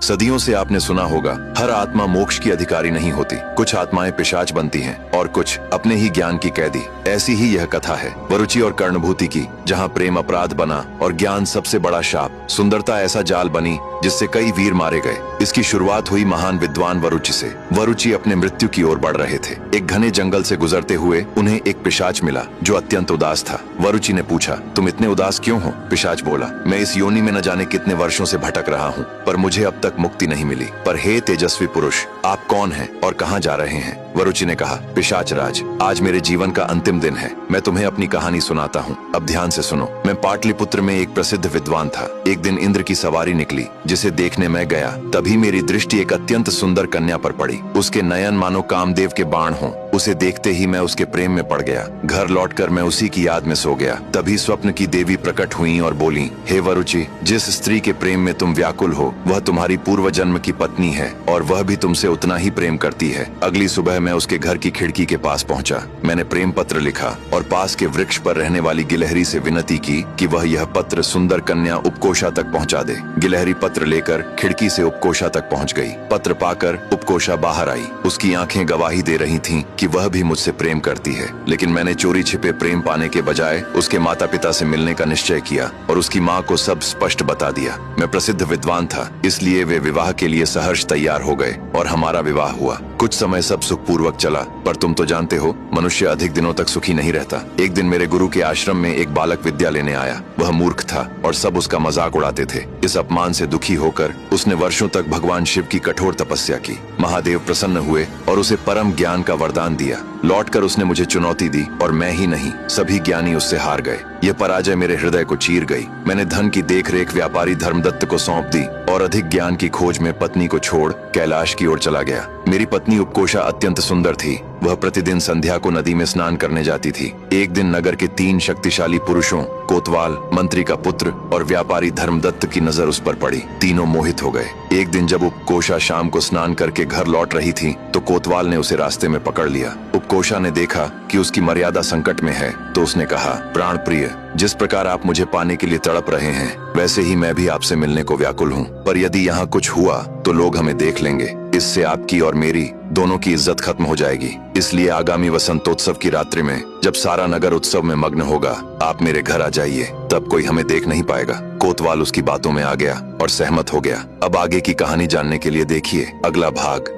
सदियों से आपने सुना होगा, हर आत्मा मोक्ष की अधिकारी नहीं होती। कुछ आत्माएं पिशाच बनती हैं और कुछ अपने ही ज्ञान की कैदी। ऐसी ही यह कथा है वरुचि और कर्णभूति की, जहाँ प्रेम अपराध बना और ज्ञान सबसे बड़ा शाप, सुंदरता ऐसा जाल बनी जिससे कई वीर मारे गए। इसकी शुरुआत हुई महान विद्वान वरुचि से। वरुचि अपने मृत्यु की ओर बढ़ रहे थे। एक घने जंगल से गुजरते हुए उन्हें एक पिशाच मिला जो अत्यंत उदास था। वरुचि ने पूछा, तुम इतने उदास क्यों हो? पिशाच बोला, मैं इस योनि में न जाने कितने वर्षों से भटक रहा हूँ, पर मुझे अब तक मुक्ति नहीं मिली। पर हे तेजस्वी पुरुष, आप कौन हैं और कहाँ जा रहे हैं? वरुचि ने कहा, पिशाच राज, आज मेरे जीवन का अंतिम दिन है। मैं तुम्हें अपनी कहानी सुनाता हूँ, अब ध्यान से सुनो। मैं पाटलिपुत्र में एक प्रसिद्ध विद्वान था। एक दिन इंद्र की सवारी निकली, जिसे देखने मैं गया। तभी मेरी दृष्टि एक अत्यंत सुंदर कन्या पर पड़ी। उसके नयन मानो कामदेव के बाण हों। उसे देखते ही मैं उसके प्रेम में पड़ गया। घर लौटकर मैं उसी की याद में सो गया। तभी स्वप्न की देवी प्रकट हुई और बोली, हे वरुचि, जिस स्त्री के प्रेम में तुम व्याकुल हो वह तुम्हारी पूर्व जन्म की पत्नी है और वह भी तुमसे उतना ही प्रेम करती है। अगली सुबह मैं उसके घर की खिड़की के पास पहुंचा। मैंने प्रेम पत्र लिखा और पास के वृक्ष पर रहने वाली गिलहरी से विनती की कि वह यह पत्र सुंदर कन्या उपकोषा तक पहुंचा दे। गिलहरी पत्र लेकर खिड़की से उपकोषा तक पहुंच गई। पत्र पाकर उपकोषा बाहर आई। उसकी आंखें गवाही दे रही थीं कि वह भी मुझसे प्रेम करती है। लेकिन मैंने चोरी छिपे प्रेम पाने के बजाय उसके माता पिता से मिलने का निश्चय किया और उसकी माँ को सब स्पष्ट बता दिया। मैं प्रसिद्ध विद्वान था, इसलिए वे विवाह के लिए सहर्ष तैयार हो गए और हमारा विवाह हुआ। कुछ समय सब सुखपूर्वक चला, पर तुम तो जानते हो, मनुष्य अधिक दिनों तक सुखी नहीं रहता। एक दिन मेरे गुरु के आश्रम में एक बालक विद्या लेने आया। वह मूर्ख था और सब उसका मजाक उड़ाते थे। इस अपमान से दुखी होकर उसने वर्षों तक भगवान शिव की कठोर तपस्या की। महादेव प्रसन्न हुए और उसे परम ज्ञान का वरदान दिया। लौटकर उसने मुझे चुनौती दी और मैं ही नहीं, सभी ज्ञानी उससे हार गए। यह पराजय मेरे हृदय को चीर गई। मैंने धन की देखरेख व्यापारी धर्मदत्त को सौंप दी और अधिक ज्ञान की खोज में पत्नी को छोड़ कैलाश की ओर चला गया। मेरी पत्नी उपकोषा अत्यंत सुंदर थी। वह प्रतिदिन संध्या को नदी में स्नान करने जाती थी। एक दिन नगर के 3 शक्तिशाली पुरुषों, कोतवाल, मंत्री का पुत्र और व्यापारी धर्मदत्त की नजर उस पर पड़ी। तीनों मोहित हो गए। एक दिन जब उपकोषा शाम को स्नान करके घर लौट रही थी तो कोतवाल ने उसे रास्ते में पकड़ लिया। उपकोषा ने देखा कि उसकी मर्यादा संकट में है तो उसने कहा, प्राण प्रिय, जिस प्रकार आप मुझे पाने के लिए तड़प रहे हैं वैसे ही मैं भी आपसे मिलने को व्याकुल हूँ, पर यदि यहाँ कुछ हुआ तो लोग हमें देख लेंगे। इससे आपकी और मेरी दोनों की इज्जत खत्म हो जाएगी। इसलिए आगामी वसंतोत्सव की रात्रि में जब सारा नगर उत्सव में मग्न होगा, आप मेरे घर आ जाइए, तब कोई हमें देख नहीं पाएगा। कोतवाल उसकी बातों में आ गया और सहमत हो गया। अब आगे की कहानी जानने के लिए देखिए अगला भाग।